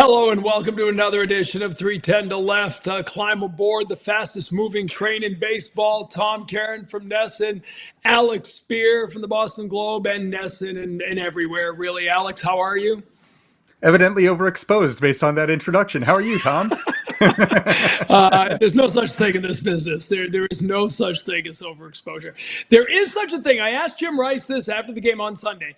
Hello and welcome to another edition of 310 to Left. Climb aboard the fastest moving train in baseball. Tom Caron from Nesson, Alex Speier from the Boston Globe, and Nesson and everywhere, really. Alex, how are you? Evidently overexposed based on that introduction. How are you, Tom? There's no such thing in this business. There is no such thing as overexposure. There is such a thing. I asked Jim Rice this after the game on Sunday.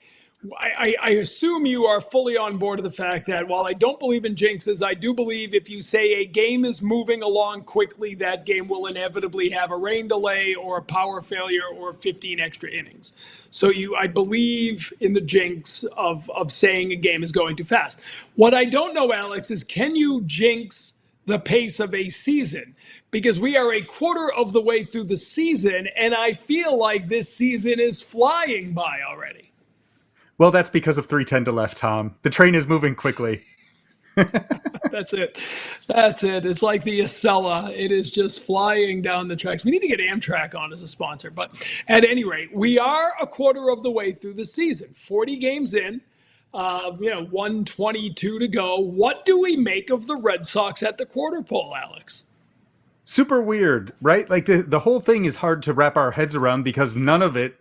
I assume you are fully on board of the fact that while I don't believe in jinxes, I do believe if you say a game is moving along quickly, that game will inevitably have a rain delay or a power failure or 15 extra innings. So I believe in the jinx of saying a game is going too fast. What I don't know, Alex, is can you jinx the pace of a season? Because we are a quarter of the way through the season, and I feel like this season is flying by already. Well, that's because of 310 to Left, Tom. The train is moving quickly. That's it. That's it. It's like the Acela. It is just flying down the tracks. We need to get Amtrak on as a sponsor. But at any rate, we are a quarter of the way through the season. 40 games in, 122 to go. What do we make of the Red Sox at the quarter pole, Alex? Super weird, right? Like the whole thing is hard to wrap our heads around because none of it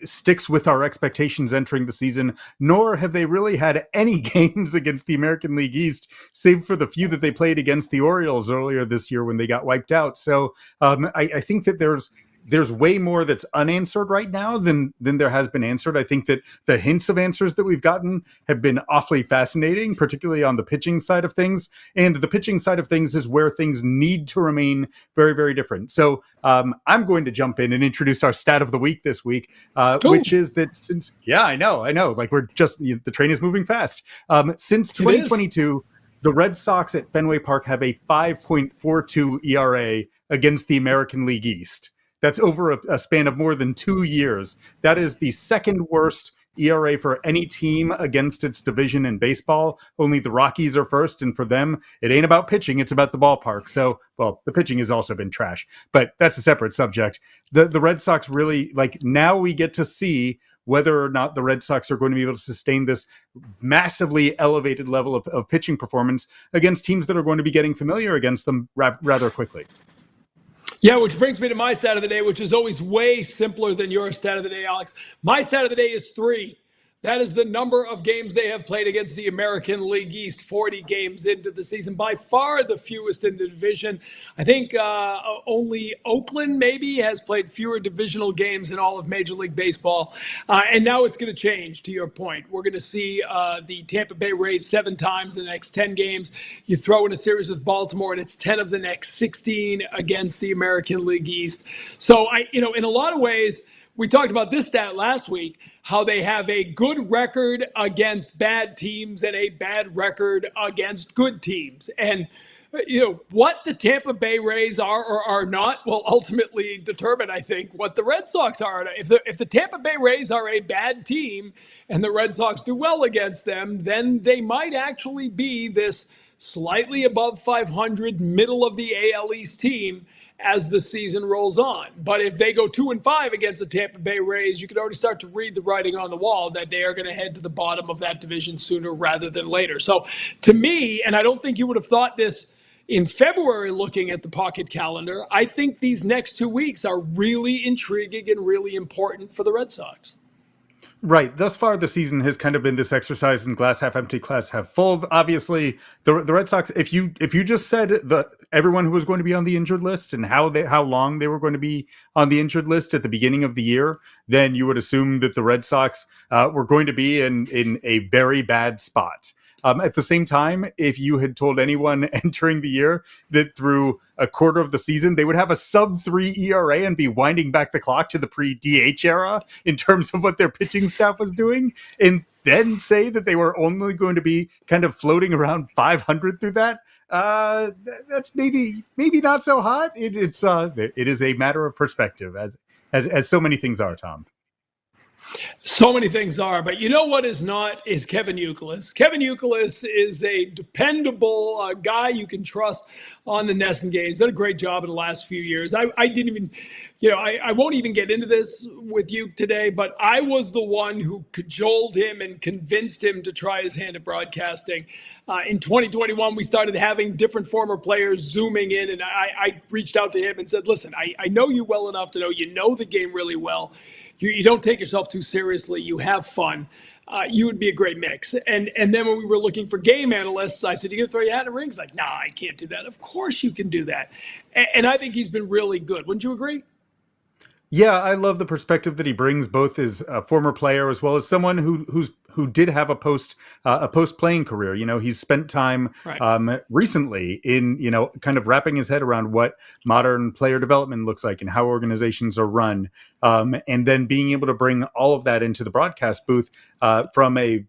sticks with our expectations entering the season, nor have they really had any games against the American League East, save for the few that they played against the Orioles earlier this year when they got wiped out. So I think that there's way more that's unanswered right now than there has been answered. I think that the hints of answers that we've gotten have been awfully fascinating, particularly on the pitching side of things. And the pitching side of things is where things need to remain very, very different. So I'm going to jump in and introduce our stat of the week this week, which is that I know, like the train is moving fast. Since 2022, the Red Sox at Fenway Park have a 5.42 ERA against the American League East. That's over a span of more than 2 years. That is the second worst ERA for any team against its division in baseball. Only the Rockies are first, and for them, it ain't about pitching, it's about the ballpark. So, well, the pitching has also been trash, but that's a separate subject. The Red Sox really, now we get to see whether or not the Red Sox are going to be able to sustain this massively elevated level of pitching performance against teams that are going to be getting familiar against them rather quickly. Yeah, which brings me to my stat of the day, which is always way simpler than your stat of the day, Alex. My stat of the day is 3. That is the number of games they have played against the American League East, 40 games into the season. By far the fewest in the division. I think only Oakland maybe has played fewer divisional games in all of Major League Baseball. And now it's going to change, to your point. We're going to see the Tampa Bay Rays 7 times in the next 10 games. You throw in a series with Baltimore, and it's 10 of the next 16 against the American League East. So, in a lot of ways, we talked about this stat last week, how they have a good record against bad teams and a bad record against good teams. And, what the Tampa Bay Rays are or are not will ultimately determine, I think, what the Red Sox are. If the Tampa Bay Rays are a bad team and the Red Sox do well against them, then they might actually be this slightly above 500, middle of the AL East team as the season rolls on. But if they go 2-5 against the Tampa Bay Rays, you can already start to read the writing on the wall that they are going to head to the bottom of that division sooner rather than later. So to me, and I don't think you would have thought this in February looking at the pocket calendar, I think these next 2 weeks are really intriguing and really important for the Red Sox. Right. Thus far, the season has kind of been this exercise in glass half empty, glass half full. Obviously, the Red Sox. If you just said everyone who was going to be on the injured list and how long they were going to be on the injured list at the beginning of the year, then you would assume that the Red Sox were going to be in a very bad spot. At the same time, if you had told anyone entering the year that through a quarter of the season they would have a sub-3 ERA and be winding back the clock to the pre-DH era in terms of what their pitching staff was doing, and then say that they were only going to be kind of floating around 500 through that, that's maybe not so hot. It is a matter of perspective, as so many things are, Tom. So many things are, but you know what is not is Kevin Youkilis. Kevin Youkilis is a dependable guy you can trust on the Nesson games. Done a great job in the last few years. I didn't even, I won't even get into this with you today, but I was the one who cajoled him and convinced him to try his hand at broadcasting. In 2021, we started having different former players zooming in, and I reached out to him and said, listen, I know you well enough to know you know the game really well. You don't take yourself too seriously. You have fun. You would be a great mix. And then when we were looking for game analysts, I said, you going to throw your hat in the ring? He's like, nah, I can't do that. Of course you can do that. And I think he's been really good. Wouldn't you agree? Yeah, I love the perspective that he brings, both as a former player as well as someone who did have a post playing career. He's spent time Right. recently in kind of wrapping his head around what modern player development looks like and how organizations are run, and then being able to bring all of that into the broadcast booth from a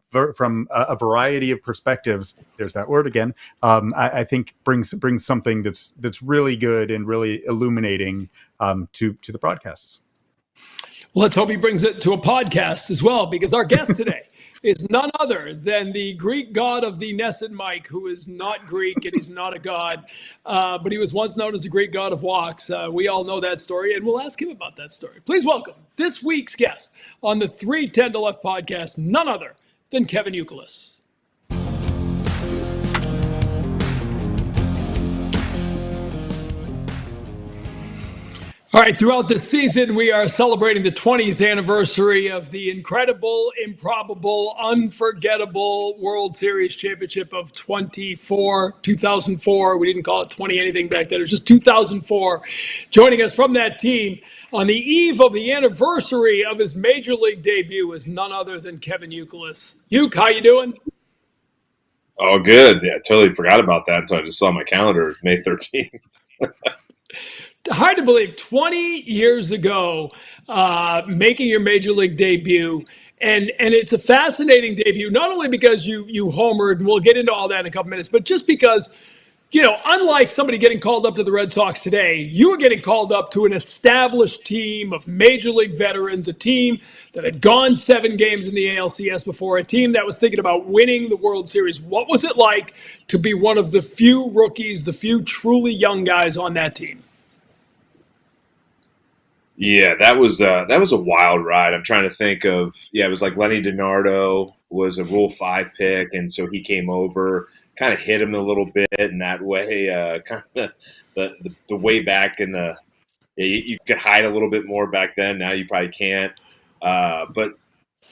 variety of perspectives. There's that word again. I think brings something that's really good and really illuminating to the broadcasts. Well, let's hope he brings it to a podcast as well, because our guest today is none other than the Greek god of the Nesson mic, who is not Greek and he's not a god, but he was once known as the Greek god of walks. We all know that story, and we'll ask him about that story. Please welcome this week's guest on the 310 to Left podcast, none other than Kevin Youkilis. All right, throughout this season, we are celebrating the 20th anniversary of the incredible, improbable, unforgettable World Series championship of 2004. We didn't call it 20 anything back then. It was just 2004. Joining us from that team on the eve of the anniversary of his Major League debut is none other than Kevin Youkilis. Youk, how you doing? Oh, good. Yeah, I totally forgot about that until I just saw my calendar, May 13th. Hard to believe, 20 years ago, making your Major League debut. And it's a fascinating debut, not only because you homered, and we'll get into all that in a couple minutes, but just because, unlike somebody getting called up to the Red Sox today, you were getting called up to an established team of Major League veterans, a team that had gone 7 games in the ALCS before, a team that was thinking about winning the World Series. What was it like to be one of the few rookies, the few truly young guys on that team? Yeah, that was a wild ride. I'm trying to think of, it was like Lenny DiNardo was a Rule 5 pick, and so he came over, kind of hit him a little bit in that way, kind of the way back in the you could hide a little bit more back then. Now you probably can't, but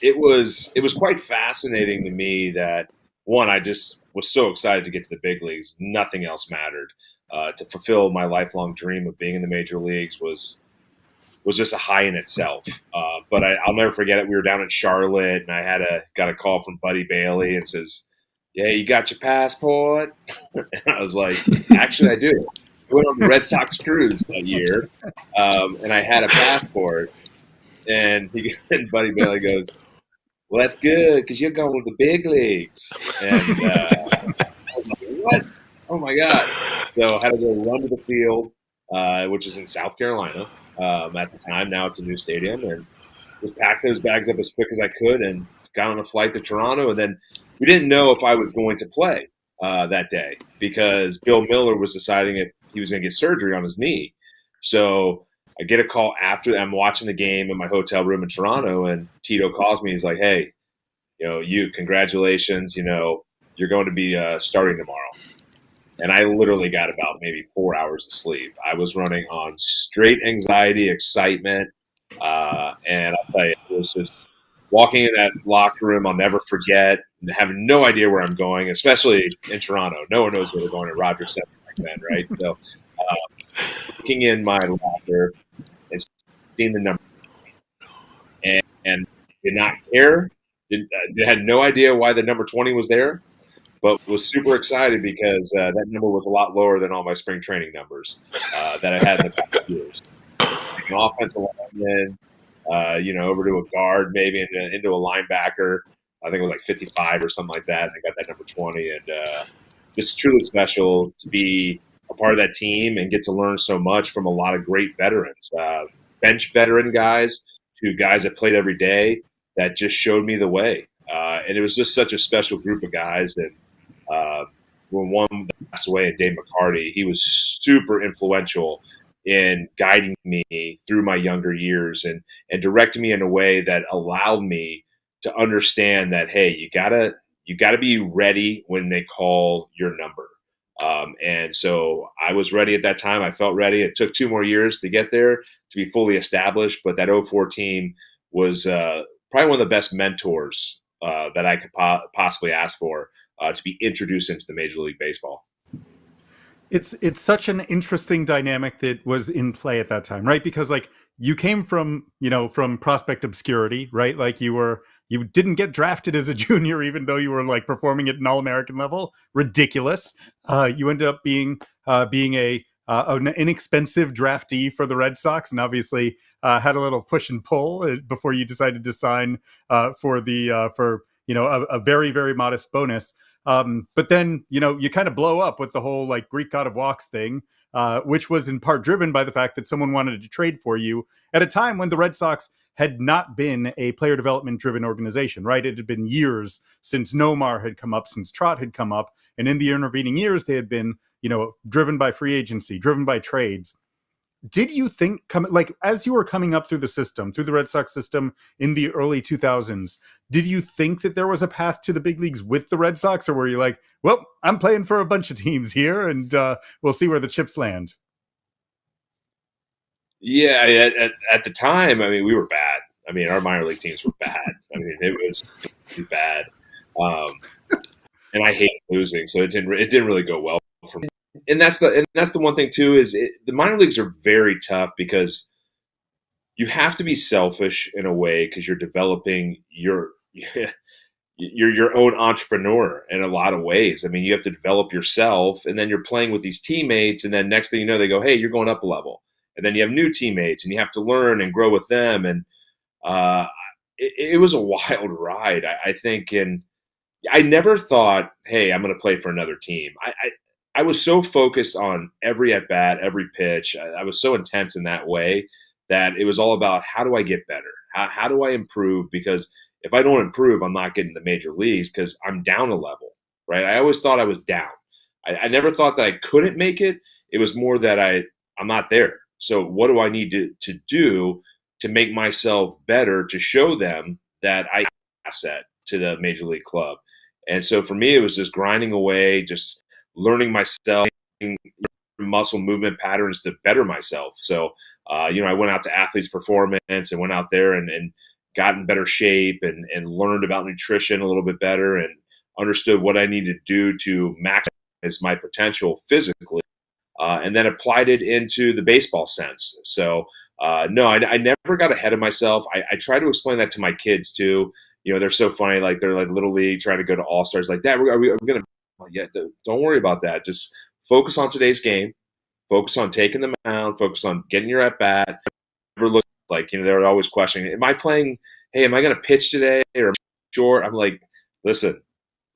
it was quite fascinating to me that one, I just was so excited to get to the big leagues. Nothing else mattered. To fulfill my lifelong dream of being in the major leagues was just a high in itself. But I'll never forget it. We were down in Charlotte, and I got a call from Buddy Bailey and says, "Yeah, you got your passport?" And I was like, "Actually, I do." I went on the Red Sox cruise that year, and I had a passport. And Buddy Bailey goes, "Well, that's good because you're going to the big leagues." And I was like, "What? Oh my god!" So I had to go run to the field, which was in South Carolina at the time. Now it's a new stadium, and just packed those bags up as quick as I could and got on a flight to Toronto. And then we didn't know if I was going to play that day because Bill Miller was deciding if he was going to get surgery on his knee. So I get a call after I'm watching the game in my hotel room in Toronto, and Tito calls me. He's like, "Hey, you, congratulations. You're going to be starting tomorrow." And I literally got about maybe 4 hours of sleep. I was running on straight anxiety, excitement. And I'll tell you, it was just walking in that locker room, I'll never forget, and having no idea where I'm going, especially in Toronto. No one knows where they're going at Rogers Center back then, right? So looking in my locker and seeing the number and did not care, had no idea why the number 20 was there, but was super excited because that number was a lot lower than all my spring training numbers that I had in the past years. An offensive lineman, over to a guard, maybe into a linebacker. I think it was like 55 or something like that. And I got that number 20, and just truly special to be a part of that team and get to learn so much from a lot of great veterans, bench veteran guys to guys that played every day. that just showed me the way. And it was just such a special group of guys that when one passed away, and Dave McCarty, he was super influential in guiding me through my younger years and directing me in a way that allowed me to understand that, hey, you gotta be ready when they call your number. And so I was ready at that time. I felt ready. It took 2 more years to get there to be fully established, but that '04 team was probably one of the best mentors that I could possibly ask for to be introduced into the Major League Baseball. It's such an interesting dynamic that was in play at that time, right? Because like you came from, from prospect obscurity, right? Like you didn't get drafted as a junior, even though you were like performing at an All-American level. Ridiculous. You ended up being an inexpensive draftee for the Red Sox, and obviously had a little push and pull before you decided to sign for a very, very modest bonus. But then, you kind of blow up with the whole like Greek god of walks thing, which was in part driven by the fact that someone wanted to trade for you at a time when the Red Sox had not been a player development driven organization, right? It had been years since Nomar had come up, since Trot had come up. And in the intervening years, they had been, driven by free agency, driven by trades. Did you think, as you were coming up through the Red Sox system in the early 2000s, did you think that there was a path to the big leagues with the Red Sox, or were you like, well, I'm playing for a bunch of teams here, and we'll see where the chips land? Yeah, at the time, I mean, we were bad. I mean, our minor league teams were bad. I mean, it was bad, and I hate losing, so it didn't really go well for me. And that's the one thing too is the minor leagues are very tough because you have to be selfish in a way because you're developing your own entrepreneur in a lot of ways. I mean, you have to develop yourself, and then you're playing with these teammates, and then next thing you know, they go, "Hey, you're going up a level," and then you have new teammates, and you have to learn and grow with them. And it was a wild ride, I think. And I never thought, "Hey, I'm going to play for another team." I was so focused on every at bat, every pitch. I was so intense in that way that it was all about how do I get better? How do I improve? Because if I don't improve, I'm not getting the major leagues because I'm down a level, right? I always thought I was down. I never thought that I couldn't make it. It was more that I'm not there. So what do I need to do to make myself better to show them that I asset to the major league club? And so for me, it was just grinding away, just learning myself, muscle movement patterns to better myself. So, I went out to Athletes Performance and went out there and got in better shape and learned about nutrition a little bit better and understood what I needed to do to maximize my potential physically, and then applied it into the baseball sense. So, no, I never got ahead of myself. I try to explain that to my kids too. They're so funny. Like they're like little league trying to go to all-stars like that. Are we going to, yeah, don't worry about that. Just focus on today's game. Focus on taking the mound. Focus on getting your at bat. Never look like they're always questioning, am I playing? Hey, am I going to pitch today or am I short? I'm like, listen,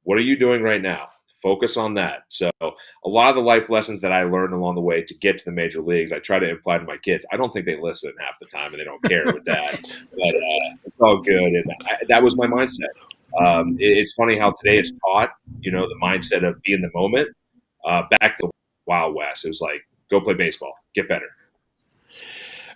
what are you doing right now? Focus on that. So a lot of the life lessons that I learned along the way to get to the major leagues, I try to imply to my kids. I don't think they listen half the time and they don't care with that, but it's all good. And that was my mindset. It's funny how today it's taught, the mindset of be in the moment. Back to the Wild West, it was like, go play baseball, get better.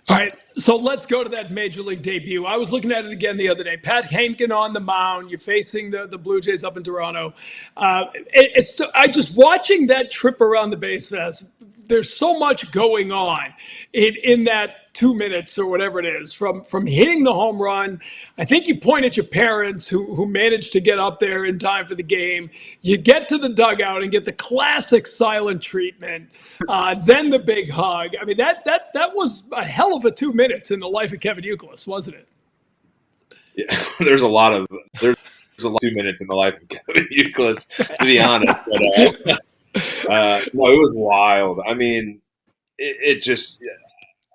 All right, so let's go to that major league debut. I was looking at it again the other day. Pat Hainkin on the mound. You're facing the Blue Jays up in Toronto. I just watching that trip around the base paths. There's so much going on in that 2 minutes or whatever it is from hitting the home run. I think you point at your parents who managed to get up there in time for the game. You get to the dugout and get the classic silent treatment. Then the big hug. I mean, that was a hell of a 2 minutes in the life of Kevin Youkilis, wasn't it? Yeah, there's a lot of 2 minutes in the life of Kevin Youkilis, to be honest. But no, it was wild. I mean, it just,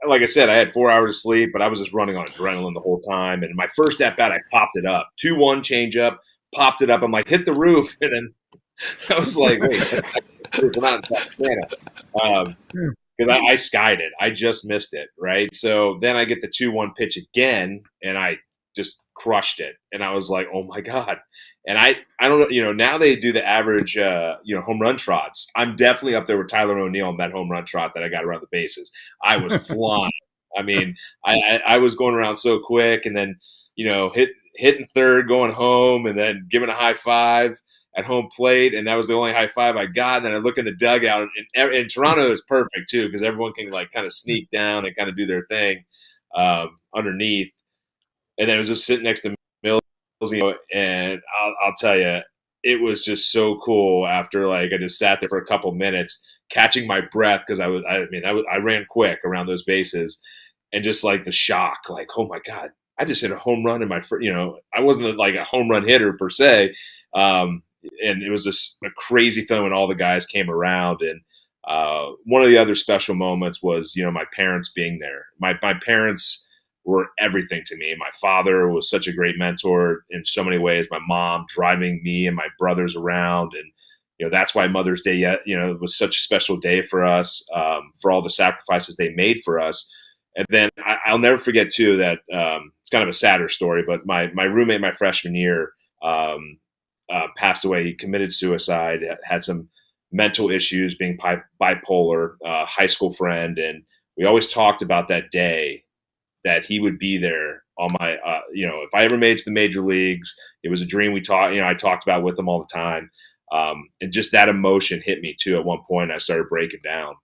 like I said, I had 4 hours of sleep, but I was just running on adrenaline the whole time. And my first at bat, I popped it up. 2-1 change up, popped it up. I'm like, hit the roof. And then I was like, wait, we're not in Santa. Because I skied it. I just missed it, right? So then I get the 2-1 pitch again, and I just crushed it. And I was like, oh my God. And I don't know, now they do the average, home run trots. I'm definitely up there with Tyler O'Neill on that home run trot that I got around the bases. I was flying. I mean, I was going around so quick, and then, hitting third, going home, and then giving a high five at home plate. And that was the only high five I got. And then I look in the dugout, and Toronto is perfect too, because everyone can like kind of sneak down and kind of do their thing underneath. And then it was just sitting next to Mills, and I'll tell you, it was just so cool after like I just sat there for a couple minutes, catching my breath because I ran quick around those bases, and just like the shock, like, oh my God, I just hit a home run in my first, I wasn't like a home run hitter per se. And it was just a crazy feeling when all the guys came around. And one of the other special moments was, my parents being there. My parents were everything to me. My father was such a great mentor in so many ways. My mom driving me and my brothers around. And, that's why Mother's Day, was such a special day for us, for all the sacrifices they made for us. And then I'll never forget too that it's kind of a sadder story, but my roommate my freshman year passed away. He committed suicide, had some mental issues, being bipolar, high school friend. And we always talked about that day that he would be there on my, if I ever made it to the major leagues. It was a dream I talked about with him all the time. And just that emotion hit me too. At one point I started breaking down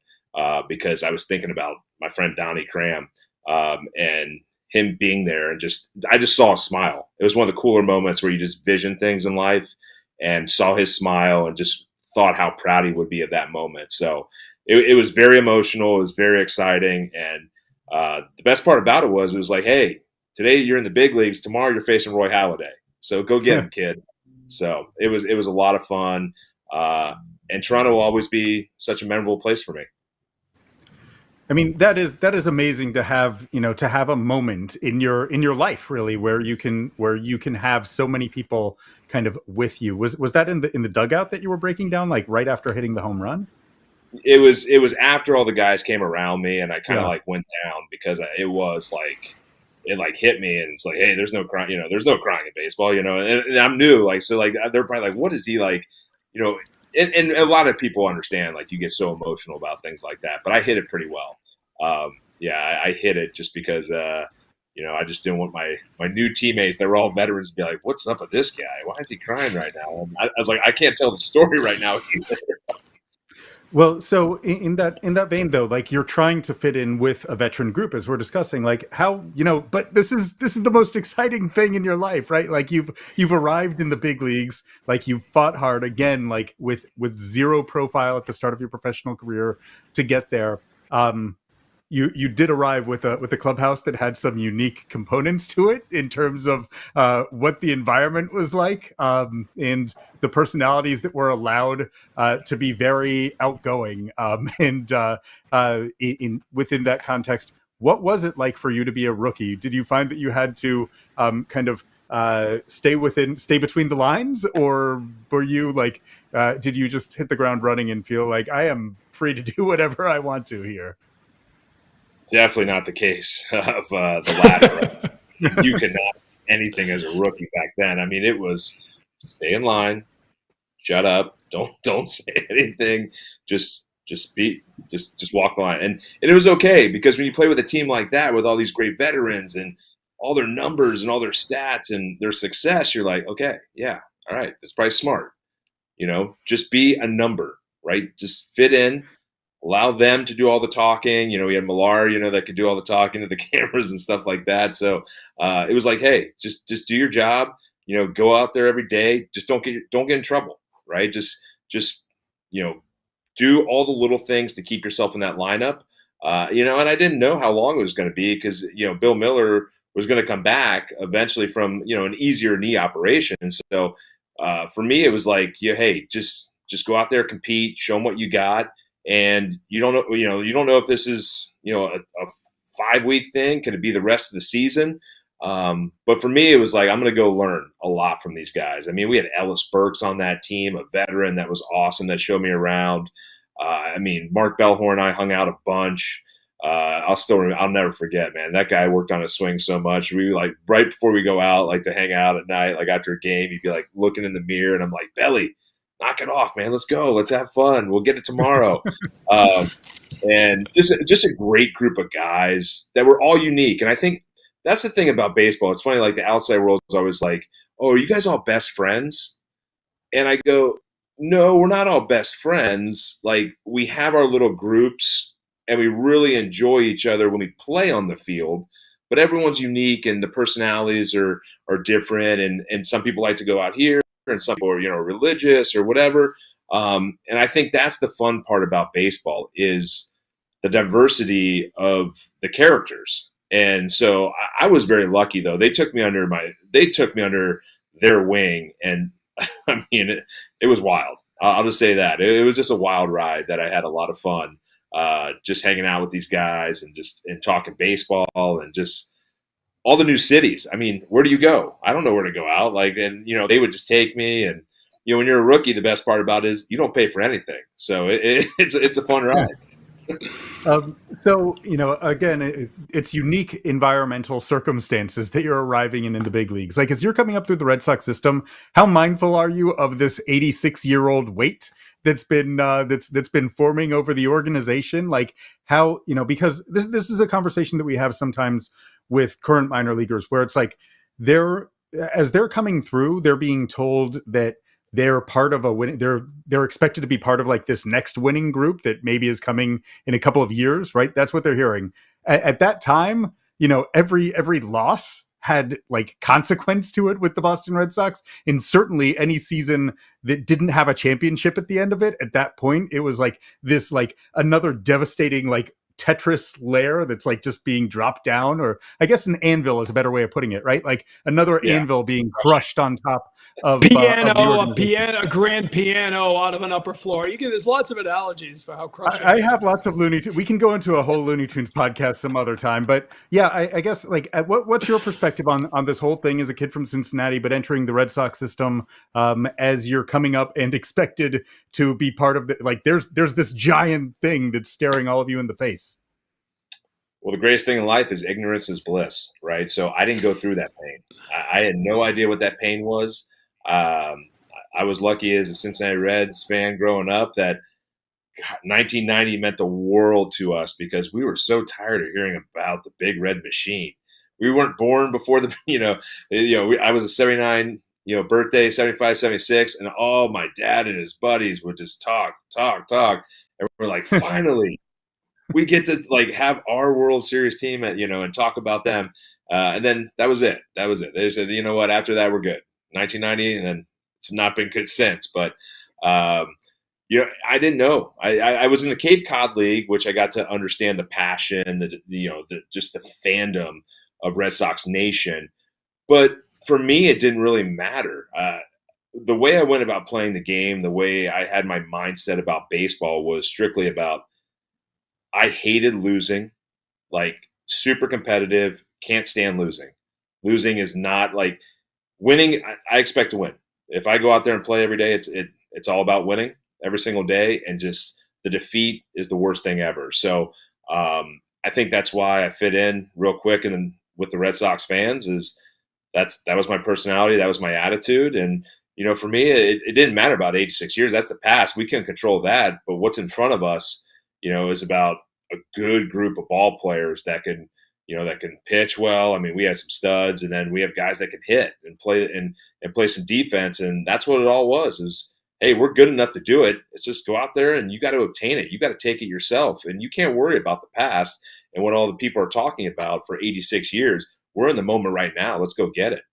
because I was thinking about my friend Donnie Cram and him being there, and I just saw a smile. It was one of the cooler moments where you just vision things in life, and saw his smile and just thought how proud he would be of that moment. So it was very emotional. It was very exciting. And the best part about it was like, hey, today you're in the big leagues. Tomorrow you're facing Roy Halladay. So go get him, kid. So it was a lot of fun. And Toronto will always be such a memorable place for me. I mean, that is amazing to have, to have a moment in your life, really, where you can have so many people kind of with you. Was that in the dugout that you were breaking down, like right after hitting the home run? It was after all the guys came around me, and I kind of like went down because it was like, it like hit me, and it's like, hey, there's no crying, there's no crying in baseball, and I'm new, like, so like they're probably like, what is he like, and a lot of people understand, like, you get so emotional about things like that, but I hit it pretty well. I hit it just because, I just didn't want my new teammates that were all veterans to be like, what's up with this guy? Why is he crying right now? And I was like, I can't tell the story right now either. Well, so in that vein, though, like, you're trying to fit in with a veteran group, as we're discussing, like how, but this is the most exciting thing in your life, right? Like you've arrived in the big leagues, like you've fought hard again, like with zero profile at the start of your professional career to get there. You did arrive with a clubhouse that had some unique components to it in terms of what the environment was like, and the personalities that were allowed to be very outgoing. Within that context, what was it like for you to be a rookie? Did you find that you had to kind of stay between the lines, or were you like, did you just hit the ground running and feel like I am free to do whatever I want to here? Definitely not the case of the latter. You could not do anything as a rookie back then. I mean, it was stay in line, shut up, don't say anything, just walk the line, and it was okay, because when you play with a team like that with all these great veterans and all their numbers and all their stats and their success, you're like, okay, yeah, all right, that's probably smart. Just be a number, right? Just fit in. Allow them to do all the talking. We had Millar, that could do all the talking to the cameras and stuff like that. So it was like, hey, just do your job. Go out there every day. Just don't get in trouble, right? Just do all the little things to keep yourself in that lineup. And I didn't know how long it was going to be, because Bill Miller was going to come back eventually from an easier knee operation. So for me, it was like, hey, just go out there, compete, show them what you got. And you don't know if this is, a 5-week thing. Could it be the rest of the season? But for me, it was like, I'm going to go learn a lot from these guys. I mean, we had Ellis Burks on that team, a veteran that was awesome, that showed me around. Mark Bellhorn and I hung out a bunch. I'll never forget, man. That guy worked on his swing so much. We like right before we go out, like to hang out at night, like after a game, he'd be like looking in the mirror, and I'm like, Belly, knock it off, man. Let's go. Let's have fun. We'll get it tomorrow. And just a great group of guys that were all unique. And I think that's the thing about baseball. It's funny, like the outside world is always like, "Oh, are you guys all best friends?" And I go, "No, we're not all best friends. Like we have our little groups, and we really enjoy each other when we play on the field. But everyone's unique, and the personalities are different. And some people like to go out here, and some people are religious or whatever. And I think that's the fun part about baseball is the diversity of the characters. And so I was very lucky, though. They took me under their wing, and I mean, it was wild. I'll just say that it was just a wild ride that I had a lot of fun, just hanging out with these guys and talking baseball and just all the new cities. I mean, where do you go? I don't know where to go out. Like, and they would just take me. And when you're a rookie, the best part about it is you don't pay for anything, so it's a fun ride. So, again, it's unique environmental circumstances that you're arriving in the big leagues. Like, as you're coming up through the Red Sox system, how mindful are you of this 86-year-old weight that's been forming over the organization? Like, how, because this is a conversation that we have sometimes with current minor leaguers, where it's like as they're coming through, they're being told that they're part of a winning. They're expected to be part of like this next winning group that maybe is coming in a couple of years, right? That's what they're hearing. At that time, every loss had like consequence to it with the Boston Red Sox, and certainly any season that didn't have a championship at the end of it. At that point, it was like this, like another devastating like Tetris layer that's like just being dropped down, or I guess an anvil is a better way of putting it, right? Like another anvil being crushed on top of a grand piano out of an upper floor. There's lots of analogies for how crushing. I have lots of Looney Tunes. We can go into a whole Looney Tunes podcast some other time, but yeah, I guess like what's your perspective on this whole thing as a kid from Cincinnati, but entering the Red Sox system as you're coming up and expected to be part of the, like there's this giant thing that's staring all of you in the face. Well, the greatest thing in life is ignorance is bliss, right? So I didn't go through that pain. I had no idea what that pain was. I was lucky as a Cincinnati Reds fan growing up that 1990 meant the world to us because we were so tired of hearing about the big red machine. We weren't born before the, I was a 79, birthday, 75, 76, and all my dad and his buddies would just talk. And we're like, finally, we get to like have our World Series team and talk about them. And then that was it. They said, you know what, after that, we're good. 1990, and then it's not been good since. But, I didn't know. I was in the Cape Cod League, which I got to understand the passion, just the fandom of Red Sox Nation. But for me, it didn't really matter. The way I went about playing the game, the way I had my mindset about baseball was strictly about I hated losing, like super competitive, can't stand losing. Losing is not like winning. I expect to win. If I go out there and play every day, it's all about winning every single day, and just the defeat is the worst thing ever. So I think that's why I fit in real quick, and then with the Red Sox fans that was my personality, that was my attitude, and for me, it didn't matter about 86 years. That's the past. We can't control that, but what's in front of us, is about a good group of ball players that can pitch well. I mean, we had some studs, and then we have guys that can hit and play some defense, and that's what it all was. Is hey, we're good enough to do it. It's just go out there and you got to obtain it. You got to take it yourself, and you can't worry about the past and what all the people are talking about for 86 years. We're in the moment right now. Let's go get it.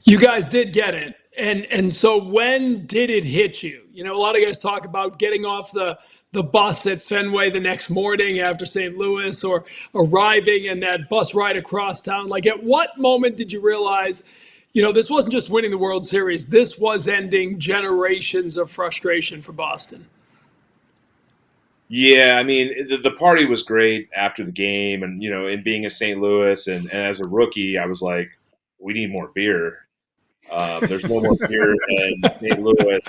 You guys did get it. And so when did it hit you? A lot of guys talk about getting off the bus at Fenway the next morning after St. Louis, or arriving and that bus ride across town. Like, at what moment did you realize, this wasn't just winning the World Series, this was ending generations of frustration for Boston? Yeah, I mean, the party was great after the game, and, and being in St. Louis, and as a rookie, I was like, we need more beer. There's no more beer in St. Louis.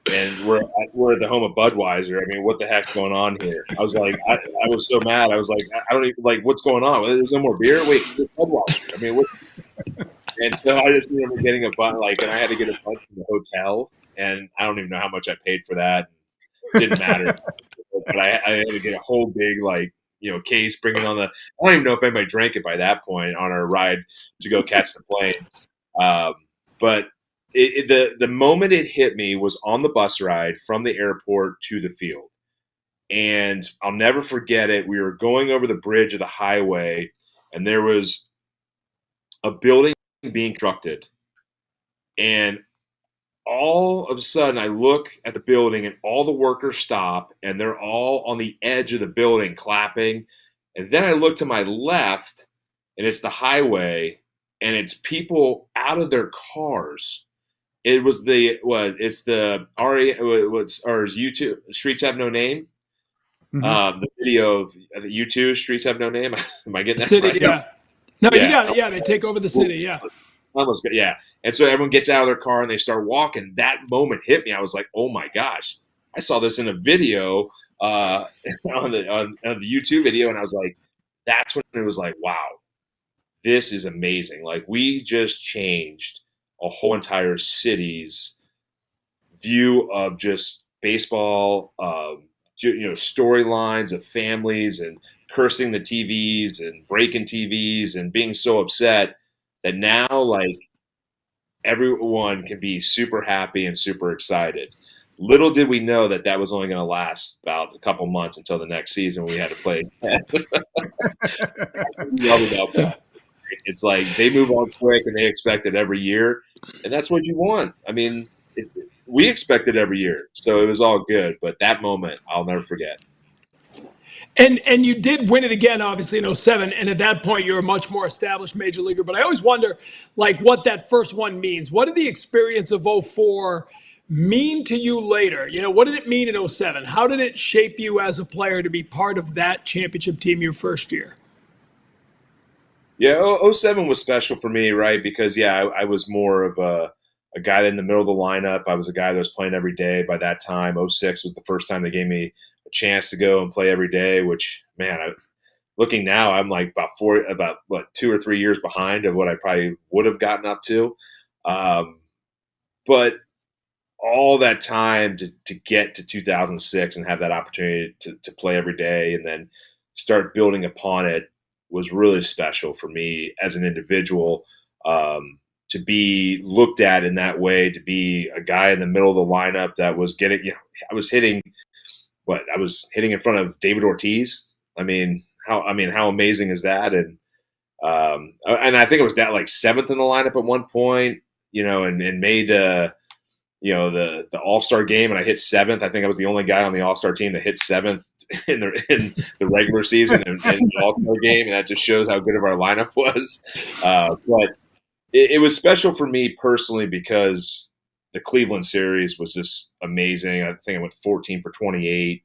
and we're at the home of Budweiser. I mean, what the heck's going on here? I was like, I was so mad. I was like, I don't even like what's going on. There's no more beer. Wait, there's Budweiser. I mean, what? And so I just remember getting and I had to get a bunch from the hotel, and I don't even know how much I paid for that. It didn't matter, but I had to get a whole big case, bring it on the. I don't even know if anybody drank it by that point on our ride to go catch the plane. But the moment it hit me was on the bus ride from the airport to the field. And I'll never forget it. We were going over the bridge of the highway, and there was a building being constructed. And all of a sudden, I look at the building, and all the workers stop, and they're all on the edge of the building clapping. And then I look to my left, and it's the highway, and it's people out of their cars. It was it's the U2 Streets Have No Name. The video of the U2 Streets Have No Name. Am I getting that City, right? yeah. No, Yeah. you got it. Yeah, they take over the city. Yeah. Almost, yeah. And so everyone gets out of their car and they start walking. That moment hit me. I was like, oh my gosh, I saw this in a video on the YouTube video, and I was like, that's when it was like, wow, this is amazing. Like, we just changed a whole entire city's view of just baseball, storylines of families and cursing the TVs and breaking TVs and being so upset that now, like, everyone can be super happy and super excited. Little did we know that was only going to last about a couple months until the next season when we had to play. It's like they move on quick and they expect it every year, and that's what you want. I mean, we expect it every year, so it was all good. But that moment, I'll never forget. And you did win it again, obviously, in 07. And at that point, you're a much more established major leaguer. But I always wonder, like, what that first one means. What did the experience of 04 mean to you later? What did it mean in 07? How did it shape you as a player to be part of that championship team your first year? Yeah, 07 was special for me, right? Because, I was more of a guy in the middle of the lineup. I was a guy that was playing every day by that time. 06 was the first time they gave me a chance to go and play every day, which, man, looking now, I'm like about 2 or 3 years behind of what I probably would have gotten up to. But all that time to get to 2006 and have that opportunity to play every day and then start building upon it was really special for me as an individual. To be looked at in that way, to be a guy in the middle of the lineup that was getting, I was hitting in front of David Ortiz. I mean, how amazing is that? And I think it was that like seventh in the lineup at one point, and made the All-Star game, and I hit seventh. I think I was the only guy on the All-Star team that hit seventh in the regular season and the All-Star game, and that just shows how good of our lineup was. But it was special for me personally because the Cleveland series was just amazing. I think I went 14 for 28,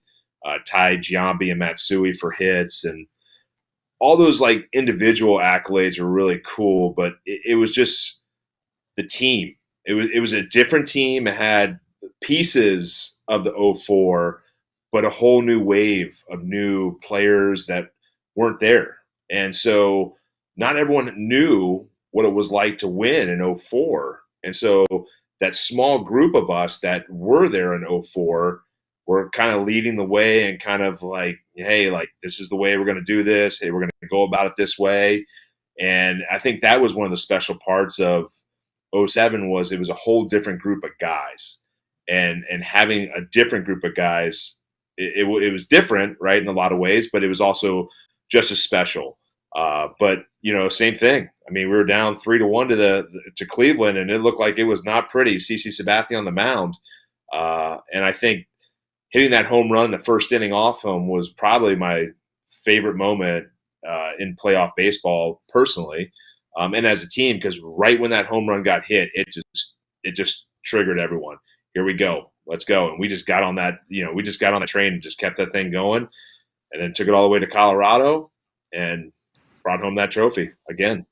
tied Giambi and Matsui for hits, and all those like individual accolades were really cool. But it was just the team. It was a different team. It had pieces of the 04, but a whole new wave of new players that weren't there. And so not everyone knew what it was like to win in 04. And so that small group of us that were there in 04 were kind of leading the way and kind of like, hey, like, this is the way we're going to do this. Hey, we're going to go about it this way. And I think that was one of the special parts of 07 was it was a whole different group of guys. And having a different group of guys, it was different, right, in a lot of ways, but it was also just as special. But same thing. I mean, we were down 3-1 to Cleveland, and it looked like it was not pretty. CC Sabathia on the mound, and I think hitting that home run the first inning off him was probably my favorite moment in playoff baseball personally, and as a team, because right when that home run got hit, it just triggered everyone. Here we go, let's go, and we just got on that. We just got on the train and just kept that thing going, and then took it all the way to Colorado and brought home that trophy again.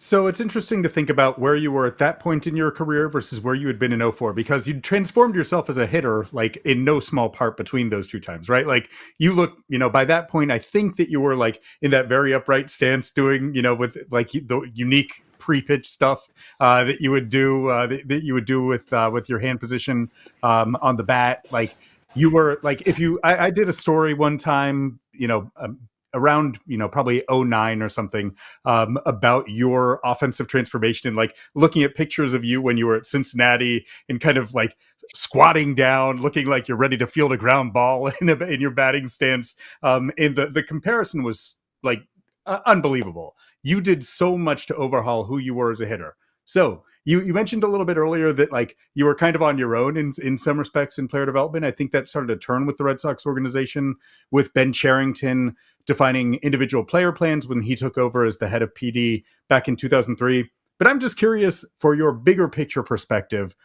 So it's interesting to think about where you were at that point in your career versus where you had been in '04, because you transformed yourself as a hitter, like in no small part between those two times, right? Like you look, by that point, I think that you were like in that very upright stance doing, with like the unique pre-pitch stuff that you would do that you would do with your hand position on the bat. Like you were like, if you, I did a story one time, around, probably '09 or something, about your offensive transformation, and like looking at pictures of you when you were at Cincinnati and kind of like squatting down, looking like you're ready to field a ground ball in your batting stance. And the comparison was like unbelievable. You did so much to overhaul who you were as a hitter. So you mentioned a little bit earlier that like you were kind of on your own in some respects in player development. I think that started to turn with the Red Sox organization, with Ben Cherington defining individual player plans when he took over as the head of PD back in 2003. But I'm just curious, for your bigger picture perspective,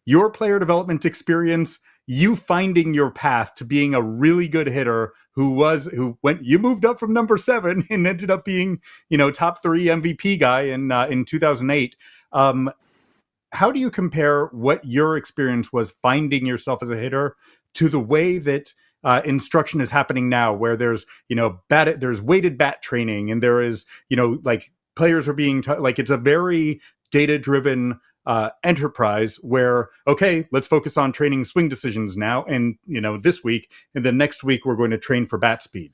your player development experience, you finding your path to being a really good hitter you moved up from number 7 and ended up being, top 3 MVP guy in 2008. How do you compare what your experience was finding yourself as a hitter to the way that instruction is happening now, where there's there's weighted bat training, and there is like players are being like, it's a very data driven enterprise where, okay, let's focus on training swing decisions now, and this week, and then next week we're going to train for bat speed.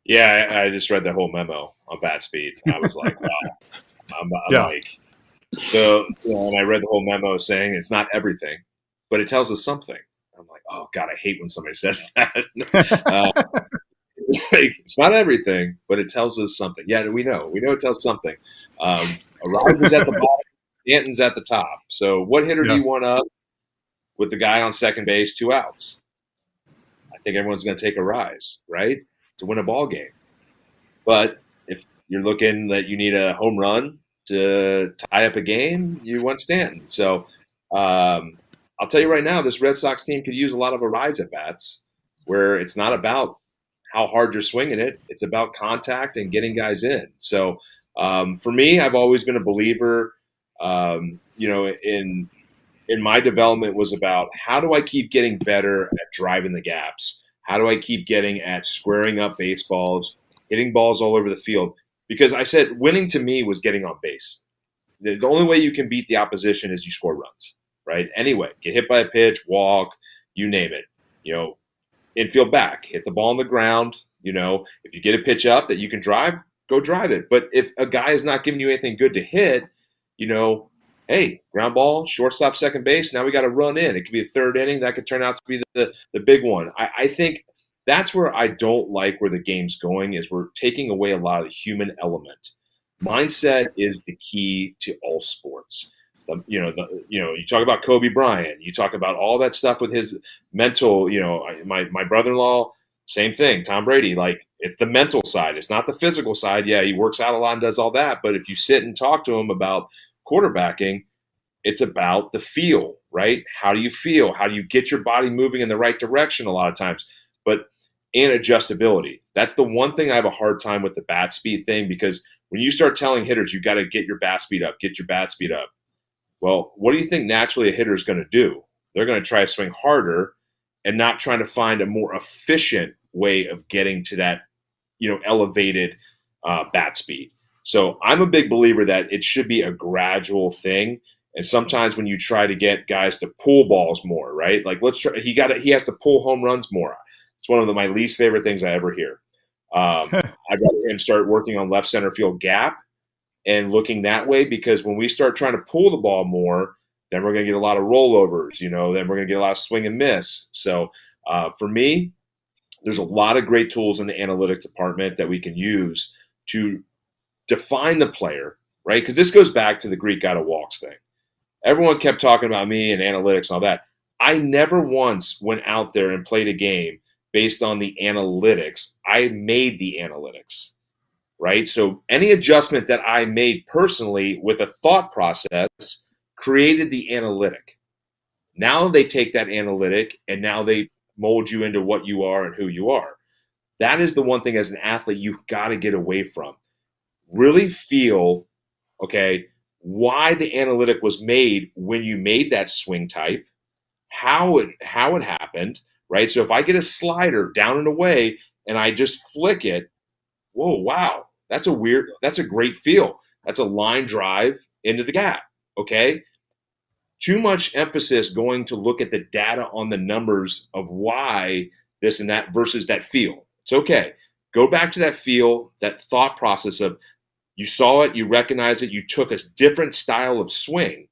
Yeah, I just read the whole memo on bat speed. I was like, wow. I'm like, so, and I read the whole memo saying it's not everything, but it tells us something. I'm like, oh God, I hate when somebody says that. Like, it's not everything, but it tells us something. Yeah, we know it tells something. Rise is at the bottom, Stanton's at the top. So what hitter do you want up with the guy on second base, 2 outs? I think everyone's going to take a Rise, right, to win a ball game. But if you're looking that you need a home run to tie up a game, you want Stanton. So I'll tell you right now, this Red Sox team could use a lot of Rise at bats, where it's not about how hard you're swinging it. It's about contact and getting guys in. So for me, I've always been a believer, in my development was about, how do I keep getting better at driving the gaps? How do I keep getting at squaring up baseballs, hitting balls all over the field? Because I said winning to me was getting on base. The only way you can beat the opposition is you score runs, right? Anyway, get hit by a pitch, walk, you name it. Infield back, hit the ball on the ground. If you get a pitch up that you can drive, go drive it. But if a guy is not giving you anything good to hit, hey, ground ball, shortstop, second base, now we got to run in. It could be a third inning. That could turn out to be the big one. I think that's where I don't like where the game's going, is we're taking away a lot of the human element. Mindset is the key to all sports. You talk about Kobe Bryant, you talk about all that stuff with his mental, my brother-in-law, same thing, Tom Brady, like, it's the mental side. It's not the physical side. Yeah, he works out a lot and does all that. But if you sit and talk to him about quarterbacking, it's about the feel, right? How do you feel? How do you get your body moving in the right direction a lot of times? And adjustability. That's the one thing I have a hard time with the bat speed thing, because when you start telling hitters, you got to get your bat speed up, get your bat speed up. Well, what do you think naturally a hitter is going to do? They're going to try to swing harder and not trying to find a more efficient way of getting to that, elevated bat speed. So I'm a big believer that it should be a gradual thing. And sometimes when you try to get guys to pull balls more, right? Like, he has to pull home runs more. It's one of my least favorite things I ever hear. I'd rather him start working on left center field gap and looking that way, because when we start trying to pull the ball more, then we're going to get a lot of rollovers, then we're going to get a lot of swing and miss. So for me, there's a lot of great tools in the analytics department that we can use to define the player, right? Because this goes back to the Greek god of walks thing. Everyone kept talking about me and analytics and all that. I never once went out there and played a game based on the analytics. I made the analytics, right? So any adjustment that I made personally with a thought process created the analytic. Now they take that analytic and now they mold you into what you are and who you are. That is the one thing as an athlete you've got to get away from. really feel, okay, why the analytic was made when you made that swing type, how it happened, right? So if I get a slider down and away and I just flick it, whoa, wow, that's a great feel. That's a line drive into the gap, okay? Too much emphasis going to look at the data on the numbers of why this and that versus that feel. It's okay. Go back to that feel, that thought process of you saw it, you recognize it, you took a different style of swing.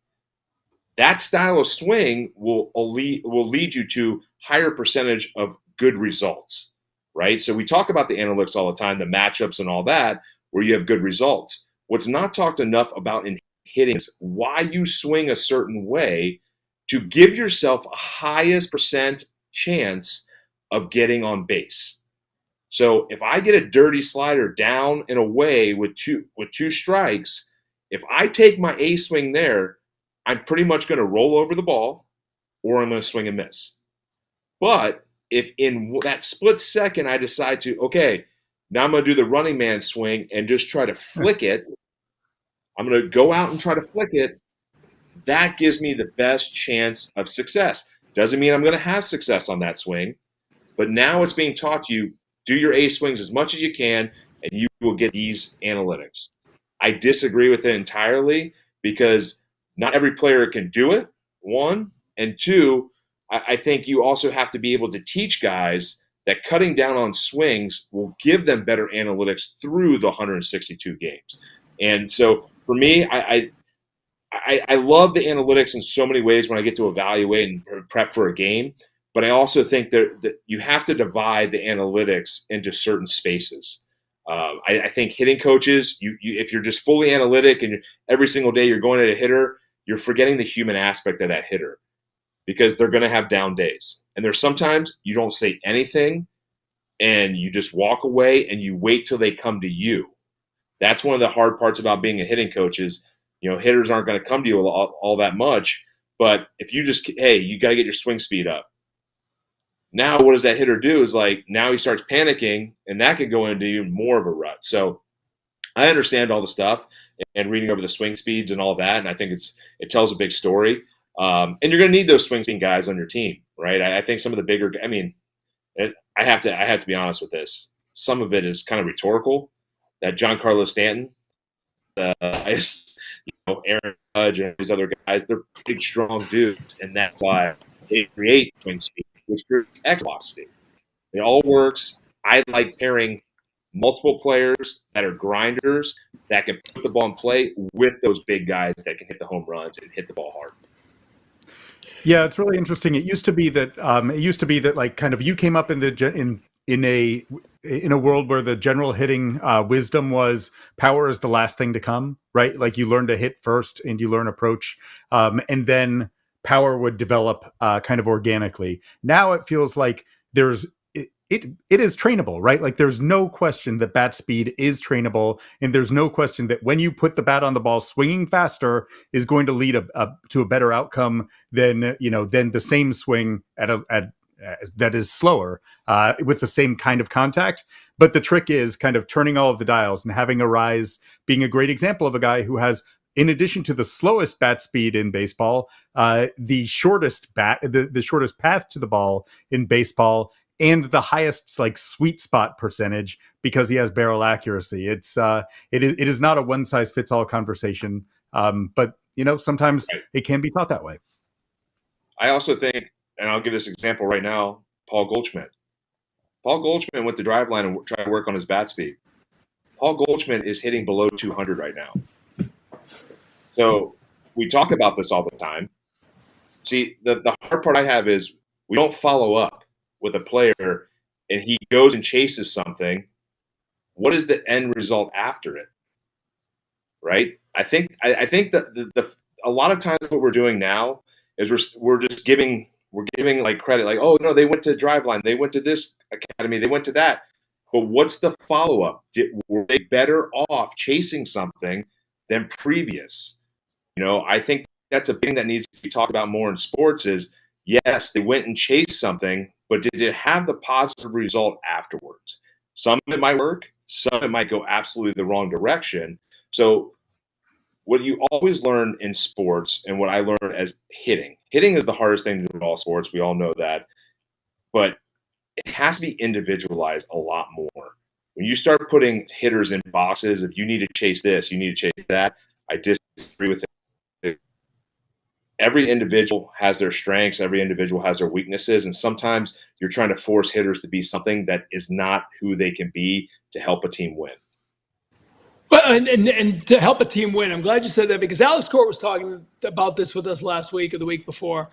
That style of swing will lead you to higher percentage of good results, right? So we talk about the analytics all the time, the matchups and all that, where you have good results. What's not talked enough about in hitting is why you swing a certain way to give yourself a highest percent chance of getting on base. So if I get a dirty slider down and away with two strikes, if I take my A swing there, I'm pretty much going to roll over the ball or I'm going to swing and miss. But if in that split second I decide to, okay, now I'm going to do the running man swing and just try to flick it, I'm going to go out and try to flick it, that gives me the best chance of success. Doesn't mean I'm going to have success on that swing, but now it's being taught to you, do your A swings as much as you can, and you will get these analytics. I disagree with it entirely because not every player can do it, one. And two, I think you also have to be able to teach guys that cutting down on swings will give them better analytics through the 162 games. And so for me, I love the analytics in so many ways when I get to evaluate and prep for a game. But I also think that you have to divide the analytics into certain spaces. I think hitting coaches, if you're just fully analytic and every single day you're going at a hitter, you're forgetting the human aspect of that hitter because they're going to have down days. And there's sometimes you don't say anything and you just walk away and you wait till they come to you. That's one of the hard parts about being a hitting coach is, hitters aren't going to come to you all that much. But if you just, hey, you got to get your swing speed up. Now, what does that hitter do is now he starts panicking, and that could go into even more of a rut. So I understand all the stuff and reading over the swing speeds and all that, and I think it tells a big story. And you're going to need those swing speed guys on your team, right? I think some of the bigger – I have to be honest with this. Some of it is kind of rhetorical. That Giancarlo Stanton, Aaron Judge and these other guys, they're big, strong dudes, and that's why they create swing speed, which creates X velocity. It all works. I like pairing multiple players that are grinders that can put the ball in play with those big guys that can hit the home runs and hit the ball hard. Yeah, it's really interesting. It used to be that kind of you came up in a world where the general hitting wisdom was power is the last thing to come, right? Like you learn to hit first and you learn approach, and then power would develop kind of organically. Now it feels like it is trainable, right? Like there's no question that bat speed is trainable, and there's no question that when you put the bat on the ball, swinging faster is going to lead to a better outcome than the same swing that is slower with the same kind of contact. But the trick is kind of turning all of the dials and having Arise being a great example of a guy who has, in addition to the slowest bat speed in baseball, the shortest the shortest path to the ball in baseball, and the highest sweet spot percentage because he has barrel accuracy. It is not a one size fits all conversation, but sometimes it can be thought that way. I also think, and I'll give this example right now, Paul Goldschmidt. Paul Goldschmidt went to drive line and tried to work on his bat speed. Paul Goldschmidt is hitting below 200 right now. So we talk about this all the time. See, the hard part I have is we don't follow up with a player and he goes and chases something. What is the end result after it? Right? I think that a lot of times what we're doing now is we're just giving credit, oh no, they went to drive line, they went to this academy, they went to that. But what's the follow up? Were they better off chasing something than previous? I think that's a thing that needs to be talked about more in sports is, yes, they went and chased something, but did it have the positive result afterwards? Some of it might work, Some it might go absolutely the wrong direction. So what you always learn in sports, and what I learned as hitting is the hardest thing to do in all sports. We all know that, but it has to be individualized a lot more. When you start putting hitters in boxes, if you need to chase this, you need to chase that, I disagree with it. Every individual has their strengths, every individual has their weaknesses, and sometimes you're trying to force hitters to be something that is not who they can be to help a team win. Well, and to help a team win, I'm glad you said that, because Alex Court was talking about this with us last week or the week before,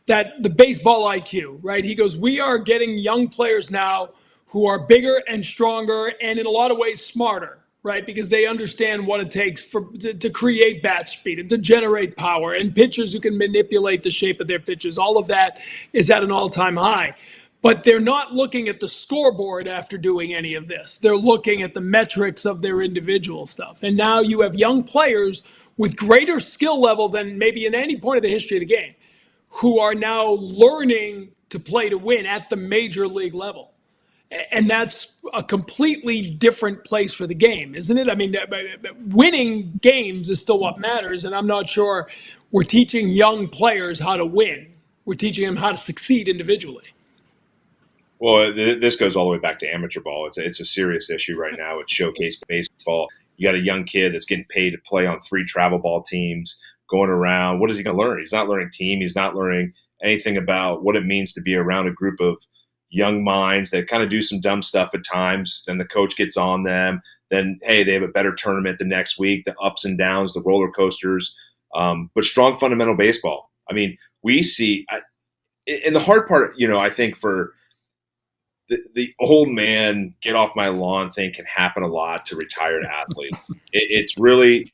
that the baseball IQ, right? He goes, we are getting young players now who are bigger and stronger and in a lot of ways smarter, right? Because they understand what it takes to create bat speed and to generate power, and pitchers who can manipulate the shape of their pitches. All of that is at an all-time high. But they're not looking at the scoreboard after doing any of this. They're looking at the metrics of their individual stuff. And now you have young players with greater skill level than maybe in any point of the history of the game, who are now learning to play to win at the major league level. And that's a completely different place for the game, isn't it? I mean, winning games is still what matters. And I'm not sure we're teaching young players how to win. We're teaching them how to succeed individually. Well, this goes all the way back to amateur ball. It's a serious issue right now. It's showcase baseball. You got a young kid that's getting paid to play on 3 travel ball teams, going around. What is he going to learn? He's not learning team. He's not learning anything about what it means to be around a group of young minds that kind of do some dumb stuff at times. Then the coach gets on them. Then, hey, they have a better tournament the next week, the ups and downs, the roller coasters, but strong fundamental baseball. I mean, we see – and the hard part, I think for – the old man get off my lawn thing can happen a lot to retired athletes. It's really,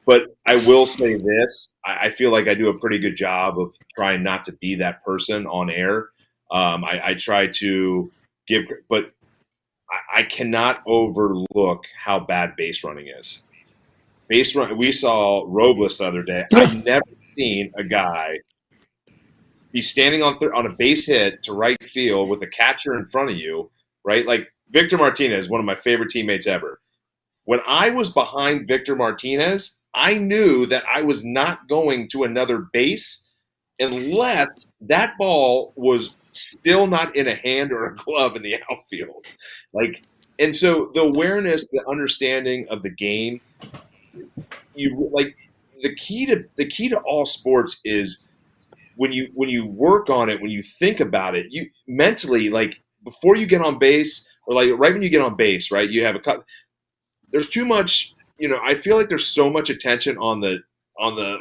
but I will say this, I feel like I do a pretty good job of trying not to be that person on air. I try to give, but I cannot overlook how bad base running is. Base run, we saw Robles the other day. I've never seen a guy he's standing on a base hit to right field with the catcher in front of you, right? Like Victor Martinez, one of my favorite teammates ever. When I was behind Victor Martinez, I knew that I was not going to another base unless that ball was still not in a hand or a glove in the outfield. And so the awareness, the understanding of the game, the key to all sports is when you work on it, when you think about it, you mentally, like before you get on base or like right when you get on base, right, you have there's too much, I feel like there's so much attention on the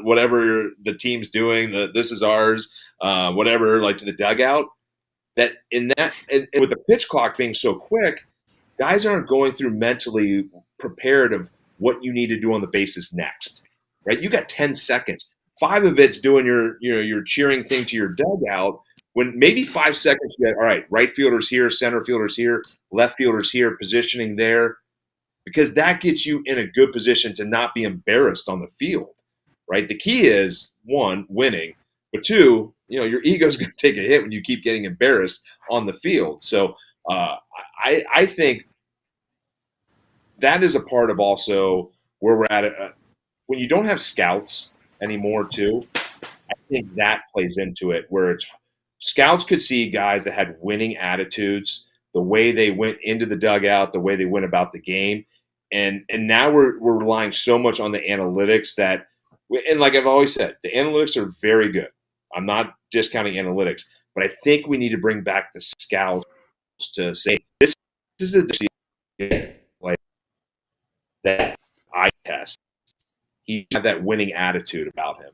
whatever the team's doing, this is ours, whatever, like to the dugout, that and with the pitch clock being so quick, guys aren't going through mentally prepared of what you need to do on the bases next, right? You got 10 seconds. 5 of it's doing your cheering thing to your dugout, when maybe 5 seconds you get, all right, right fielder's here, center fielder's here, left fielder's here, positioning there, because that gets you in a good position to not be embarrassed on the field, right? The key is, 1, winning, but 2, your ego's going to take a hit when you keep getting embarrassed on the field. So I think that is a part of also where we're at. When you don't have scouts anymore too, I think that plays into it, where it's scouts could see guys that had winning attitudes, the way they went into the dugout, the way they went about the game, and now we're relying so much on the analytics that, and like I've always said, the analytics are very good. I'm not discounting analytics, but I think we need to bring back the scouts to say this is a like that eye test. He had that winning attitude about him.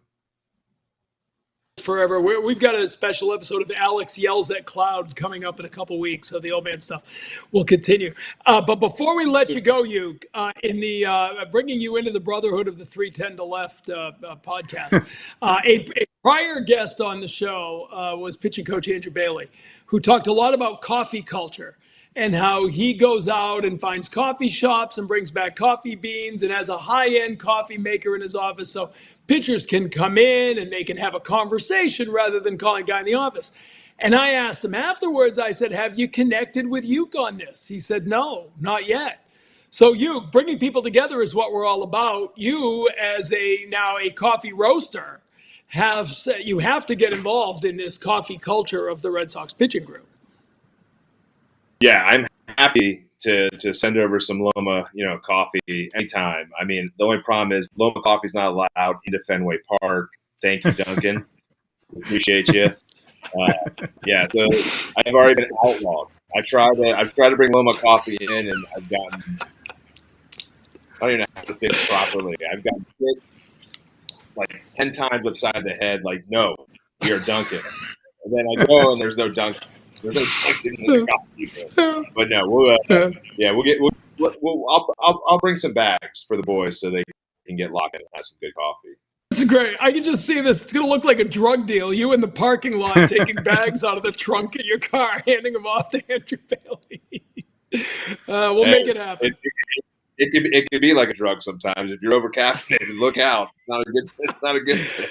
Forever. We've got a special episode of Alex Yells at Cloud coming up in a couple weeks, so the old man stuff will continue. But before we let you go, Youk, in the bringing you into the Brotherhood of the 310 to Left podcast, a prior guest on the show was pitching coach Andrew Bailey, who talked a lot about coffee culture and how he goes out and finds coffee shops and brings back coffee beans and has a high-end coffee maker in his office so pitchers can come in and they can have a conversation rather than calling a guy in the office. And I asked him afterwards, I said, have you connected with Youk on this? He said, no, not yet. So you bringing people together is what we're all about. You, as now a coffee roaster, you have to get involved in this coffee culture of the Red Sox pitching group. Yeah, I'm happy to send over some Loma, coffee anytime. I mean, the only problem is Loma coffee's not allowed into Fenway Park. Thank you, Duncan. Appreciate you. Yeah, so I've already been outlawed. I've tried to bring Loma coffee in, and I've gotten. I don't even know how to say it properly. I've gotten hit like 10 times upside the head. Like, no, you're Duncan. And then I go and there's no Duncan. There's no Duncan in the coffee. But no, I'll bring some bags for the boys so they can get locked in and have some good coffee. This is great. I can just see this. It's going to look like a drug deal. You in the parking lot taking bags out of the trunk of your car, handing them off to Andrew Bailey. We'll make it happen. It could be like a drug sometimes. If you're over caffeinated, look out. It's not a good thing.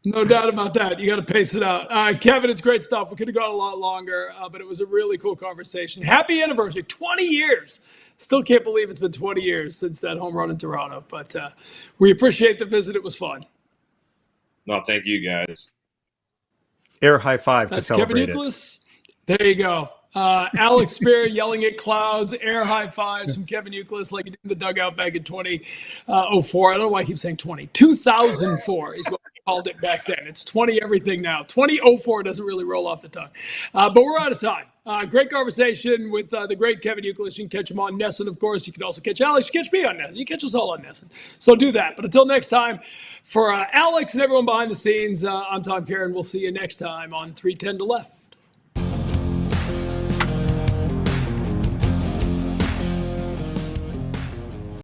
No doubt about that. You got to pace it out. Kevin, it's great stuff. We could have gone a lot longer, but it was a really cool conversation. Happy anniversary. 20 years. Still can't believe it's been 20 years since that home run in Toronto, but we appreciate the visit. It was fun. No, thank you guys. Air high five That's to celebrate Kevin Youkilis. There you go. Alex Speier yelling at clouds, air high fives from Kevin Youkilis like he did in the dugout back in 2004. I don't know why I keep saying 2004 is what we called it back then. It's 20 everything now. 2004 doesn't really roll off the tongue. But we're out of time. Great conversation with the great Kevin Youkilis. You can catch him on NESN, of course. You can also catch Alex. You can catch me on NESN. You can catch us all on NESN. So do that. But until next time, for Alex and everyone behind the scenes, I'm Tom Caron. We'll see you next time on 310 to Left.